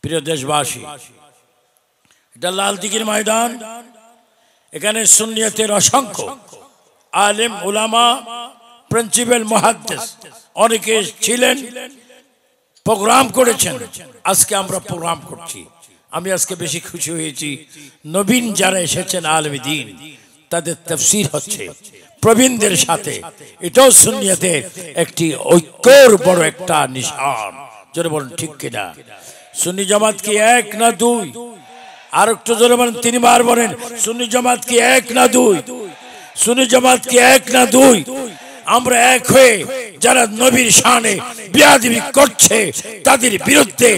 প্রিয় দেশবাসী, এটা লাল দিঘির ময়দান। এখানে সুন্নিয়তের অসংখ্য আলেম উলামা, প্রিন্সিপাল মুহাদ্দিস অনেকে ছিলেন, প্রোগ্রাম করেছেন। আজকে আমরা প্রোগ্রাম করছি। আমি আজকে বেশি খুশি হয়েছি, নবীন যারা এসেছেন আলেমে দ্বীন, তাদের তাফসীর হচ্ছে প্রবীণদের সাথে। এটাও সুন্নিয়তের একটি ঐক্যর বড় একটা নিশান। জোরে বলেন ঠিক কিনা? সুন্নি জামাত কি এক না দুই? আর একটু জোরে বলেন, তিনবার বলেন, সুন্নি জামাত কি এক না দুই? সুন্নি জামাত কি এক না দুই? আমরা এক হয়ে যারা নবীর শানে বেয়াদবি করছে তাদের বিরুদ্ধে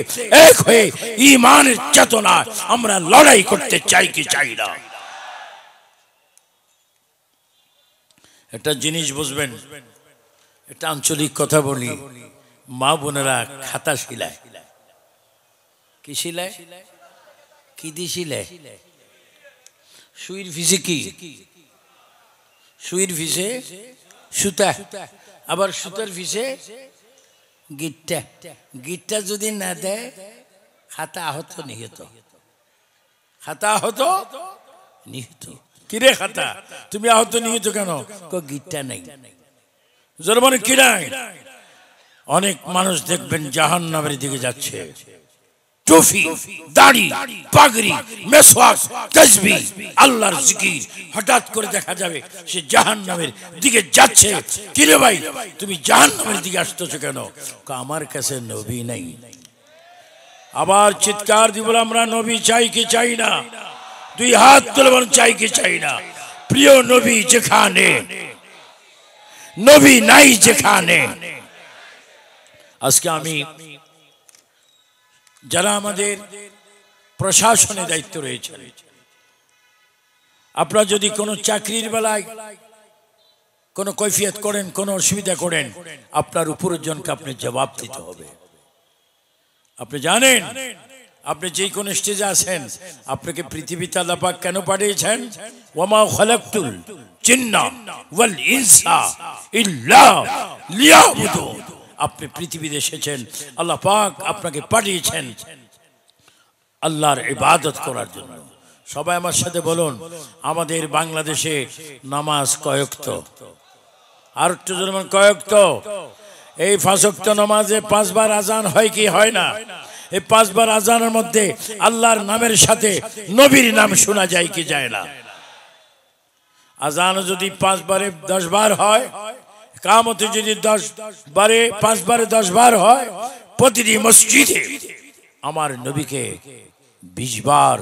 এক হয়ে ঈমানের চেতনা আমরা লড়াই করতে চাই কি চাই না? একটা জিনিস বুঝবেন, একটা আঞ্চলিক কথা বলি, মা বোনেরা খাতা শিলায়, কি শিলায়, কি দিয়ে শিলায়? সুইর ভিসে কি? সুইর ভিসে সুতা, আবার সুতার ভিসে গিটটা। গিটটা যদি না দেয় খাতা আহত নিহত, খাতা আহত নিহত। কিরে খাতা, তুমি আহত নিহত কেন? গিটটা নেই। জোরে বলেন কি নাই? অনেক মানুষ দেখবেন জাহান্নামের দিকে যাচ্ছে, টুপি, দাড়ি, পাগড়ি, মেসওয়াক, তাসবিহ, আল্লাহর জিকির, হঠাৎ করে দেখা যাবে সে জাহান্নামের দিকে যাচ্ছে। কি রে ভাই, তুমি জাহান্নামের দিকে আসতেছো কেন? আমার কাছে নবী নাই। আবার চিৎকার দিব, আমরা নবী চাই কি চাই না? দুই হাত তুলে বলেন, চাই কি চাই না? প্রিয় নবী যেখানে, নবী নাই যেখানে। আজকে আমি যারা আমাদের প্রশাসনে দায়িত্ব রয়েছে, আপনারা যদি কোনো চাকরির বেলায় কোনো কৈফিয়ত করেন, কোনো অসুবিধা করেন, আপনার উপরের জনকে আপনি জবাব দিতে হবে। আপনি জানেন আপনি যে কোন স্টেজে আছেন, আপনাকে পৃথিবীতে আল্লাহ পাক কেন পাঠিয়েছেন? ওয়ামা খালাকতুল জিন্না ওয়াল ইনসা ইল্লা লিয়াবুদুন। আপনি পৃথিবীতে এসেছেন, আল্লাহ পাক আপনাকে পাঠিয়েছেন আল্লাহর ইবাদত করার জন্য। সবাই আমার সাথে বলুন, আমাদের বাংলাদেশে নামাজ কয়েকত? আর একটু জোরে বলুন, কয়েকত? এই 5 ওয়াক্ত নামাজে 5 বার আজান হয় কি হয় না? এই 5 বার আজানের মধ্যে আল্লাহর নামের সাথে নবীর নাম শোনা যায় কি যায় না? আজান যদি 5 বারে 10 বার হয়, কামতে যদি 10 বারে 5 বারে 10 বার হয়, প্রতিটি মসজিদে আমার নবীকে 20 বার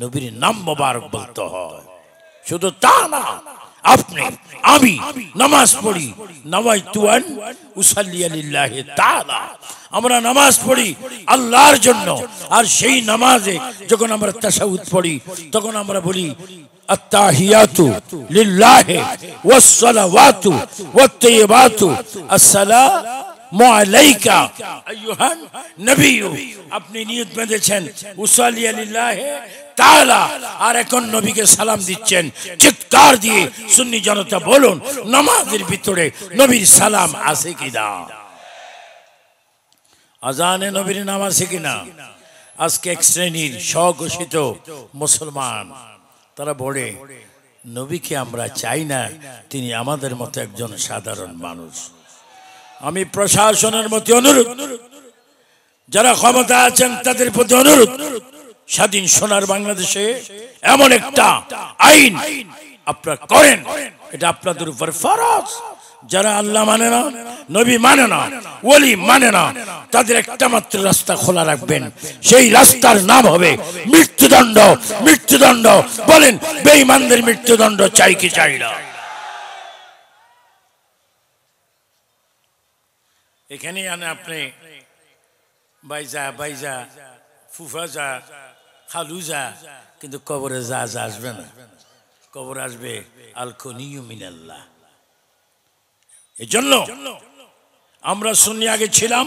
নবীর নাম মোবারক বলতে হয়। শুধু তা না, আপনি আমি নামাজ পড়ি, নাওয়াইতু আন উসাল্লি লিল্লাহি তাআলা। আমরা নামাজ পড়ি আল্লাহর জন্য, আর সেই নামাজে যখন আমরা তাশাহুদ পড়ি তখন আমরা বলি আত্তাহিয়াতু লিল্লাহি ওয়াস সালাওয়াতু ওয়াত তাইয়্যিবাতু আসসালামু আলাইকা আইয়ুহান নবিয়্যু। আপনি নিয়ত বেঁধেছেন উসাল্লি লিল্লাহি তাআলা, আর এখন নবীকে সালাম দিচ্ছেন। চিৎকার দিয়ে সুন্নি জনতা বলুন, নামাজের ভিতরে নবীর সালাম আছে কিনা? আজানে নবীর নাম আছে কিনা? আজকে এক শ্রেণীর স্বঘোষিত মুসলমান তারা বলে, নবীকে আমরা চাই না, তিনি আমাদের মতো একজন সাধারণ মানুষ। আমি প্রশাসনের মধ্যে অনুরোধ, যারা ক্ষমতা আছেন তাদের প্রতি অনুরোধ, স্বাধীন সোনার বাংলাদেশে এমন একটা আইন আপনারা করেন, এটা আপনাদের উপর ফরজ। যারা আল্লাহ মানে না, নবী মানে না, ওলি মানে না, তাদের একটা মাত্র রাস্তা খোলা রাখবেন, সেই রাস্তার নাম হবে মৃত্যুদণ্ড। মৃত্যুদণ্ড বলেন, বেঈমানদের মৃত্যুদণ্ড চাই কি চাই না? এখানে আনে আপনি বাইজা বাইজা ফুফাজা খালুজা, কিন্তু কবরে যা যা আসবে না, কবর আসবে আল কুনিয়ু মিনাল্লাহ। এই জন্য আমরা সুন্নি আগে ছিলাম,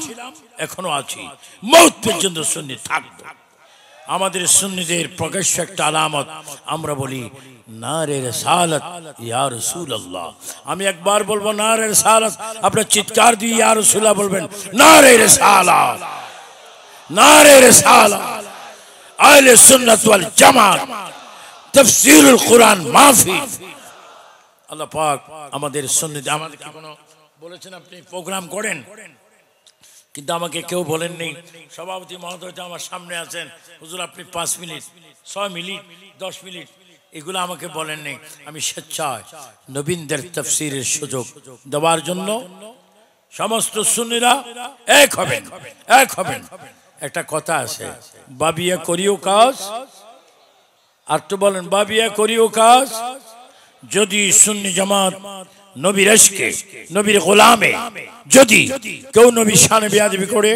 এখনো আছি, মওত পর্যন্ত সুন্নি থাকবো। আমাদের সুন্নিদের প্রকাশ্য একটা আলামত, আমরা বলি নারে রিসালাত ইয়া রাসূলুল্লাহ। আমি একবার বলবো নারে রিসালাত, আপনারা চিৎকার দিয়ে ইয়া রাসূলুল্লাহ বলবেন, নারে রিসালাত নারে রিসালাত, আহলে সুন্নাত ওয়াল জামাত, তাফসীরুল কোরআন মাহফিল। আল্লাহ পাক আমাদের সুন্নি, আমাদের কি কোনো বলেছেন আপনি প্রোগ্রাম করেন, কিন্তু আমাকে কেউ বলেননি। সভাপতি মহোদয় আমার সামনে আছেন, হুজুর আপনি 5 মিনিট 6 মিনিট 10 মিনিট এগুলো আমাকে বলেননি। আমি স্বেচ্ছায় নবীনদের তাফসীরের সুযোগ দেওয়ার জন্য সমস্ত সুন্নিরা এক হবেন, এক হবেন। একটা কথা আছে, বাবিয়া করিও কাজ, আর তো বলেন বাবিয়া করিও কাজ। যদি সুন্নি জামাত নবীর ইশকে, নবীর গোলামে যদি কেউ নবীর শানে বেয়াদবি করে,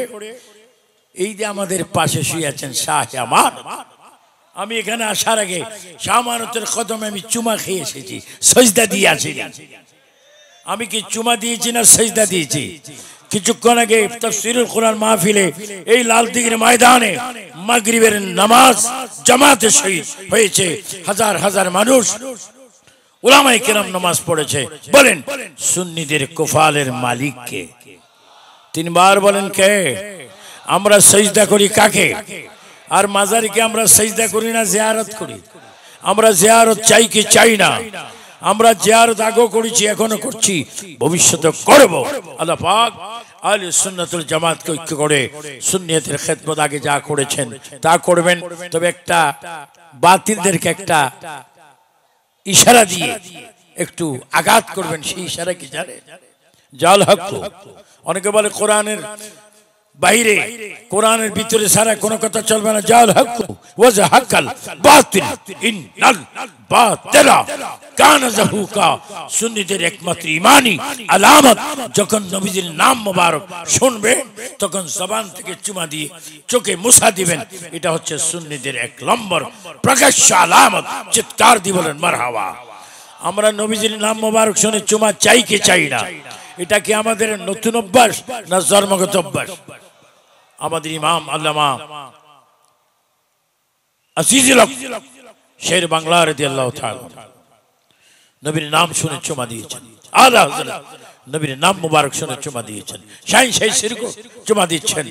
এই যে আমাদের পাশে শুয়ে আছেন শাহ আমানত, আমি এখানে আসার আগে শাহ আমানতের কদমে আমি চুমা খেয়ে এসেছি, সিজদা দিয়ে আসিনি। আমি কি চুমা দিয়েছি না সিজদা দিয়েছি? কিছুক্ষণ আগে তাফসীরুল কোরআন মাহফিলে এই লালদিঘির ময়দানে মাগরিবের নামাজ জামাতে শহীদ হয়েছে, হাজার হাজার মানুষ উলামায়ে কেরাম নামাজ পড়েছে। বলেন সুন্নিদের কুফালের মালিক কে? 3 বার বলেন কে? আমরা সিজদা করি কাকে? আর মাজারিকে আমরা সিজদা করি না জিয়ারত করি? আমরা জিয়ারত চাই কি চাই না? আমরা জিয়ারত আগেও করেছি, এখনো করছি, ভবিষ্যতে করব। আল্লাহ পাক আহলে সুন্নাতুল জামাতকে ঐক্য করে সুন্নিয়তের খেদমত আগে যা করেছেন তা করবেন। তবে একটা বাতিলদেরকে একটা ইশারা দিয়ে একটু আঘাত করবেন। সেই ইশারা কি জানে? জাল হক। অনেকে বলে কোরআনের বাইরে, কোরআনের ভিতরে সারা কোনো কথা চলবে না। জাল হক ওয়াজা হাকাল বাতিল ইন্নাল বাতিলা কানা যাহুকা। সুন্নিদের একমাত্র ঈমানি আলামত, যখন নবীজির নাম মোবারক শুনবে তখন জবান থেকে চুমা দিয়ে চোখে মুছা দিবেন। এটা হচ্ছে সুন্নিদের 1 নম্বর প্রকাশ্য আলামত। চিৎকার দিয়ে বলেন মারহাবা। আমরা নবীজির নাম মোবারক শুনে চুমা চাই কি চাই না? এটা কি আমাদের নতুন অভ্যাস না জন্মগত অভ্যাস? আমাদের ইমাম আল্লামা আজিজুল হক শের বাংলা রাদিয়াল্লাহু তাআলা নবীর নাম শুনে চুমা দিয়েছেন। আলা হযরত নবীর নাম মুবারক শুনে চুমা দিয়েছেন। শাইন শাইখ শিরকো চুমা দিচ্ছেন,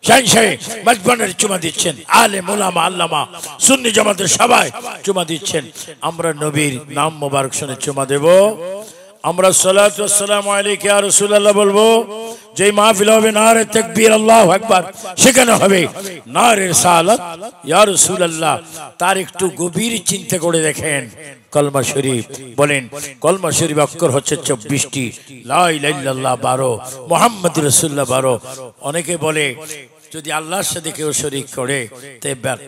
শাইন শাইখ মাজবানের চুমা দিচ্ছেন, আলেম উলামা আল্লামা সুন্নি জামাতের সবাই চুমা দিচ্ছেন। আমরা নবীর নাম মুবারক শুনে চুমা দেব। আমরা সালাতু ওয়াসসালামু আলাইকা ইয়া রাসূলুল্লাহ বলবো। যেই মাহফিল হবে নারে তাকবীর আল্লাহু আকবার, সেখানে হবে নারে রিসালাত ইয়া রাসূলুল্লাহ। তার একটু গভীর চিন্তা করে দেখেন কলমা শরীফ। বলেন কলমা শরীফ অক্ষর হচ্ছে 24টি, লা ইলাহা ইল্লাল্লাহ 12, মুহাম্মাদুর রাসূলুল্লাহ 12। অনেকে বলে যদি আল্লাহর সাথে কেউ শরীক করে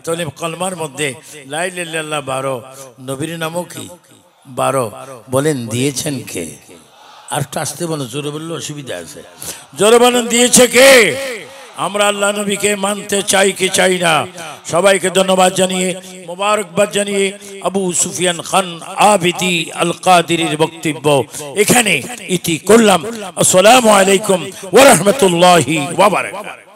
তাহলে কলমার মধ্যে লা ইলাহা ইল্লাল্লাহ 12, নবীর নামও কি 12। বলেন দিয়েছেন কে? আর একটু আসতে বলেন, জোরে বললে অসুবিধা আছে। জোরে বলেন দিয়েছে কে? আমরা আল্লাহ নবীকে মানতে চাই কি চাই না? সবাইকে ধন্যবাদ জানিয়ে মোবারকবাদ জানিয়ে আবু সুফিয়ান খান আবিদি আল কাদিরির বক্তব্য এখানে ইতি করলাম। আসসালামু আলাইকুম ওয়া রাহমাতুল্লাহি ওয়া বারাকাতুহু।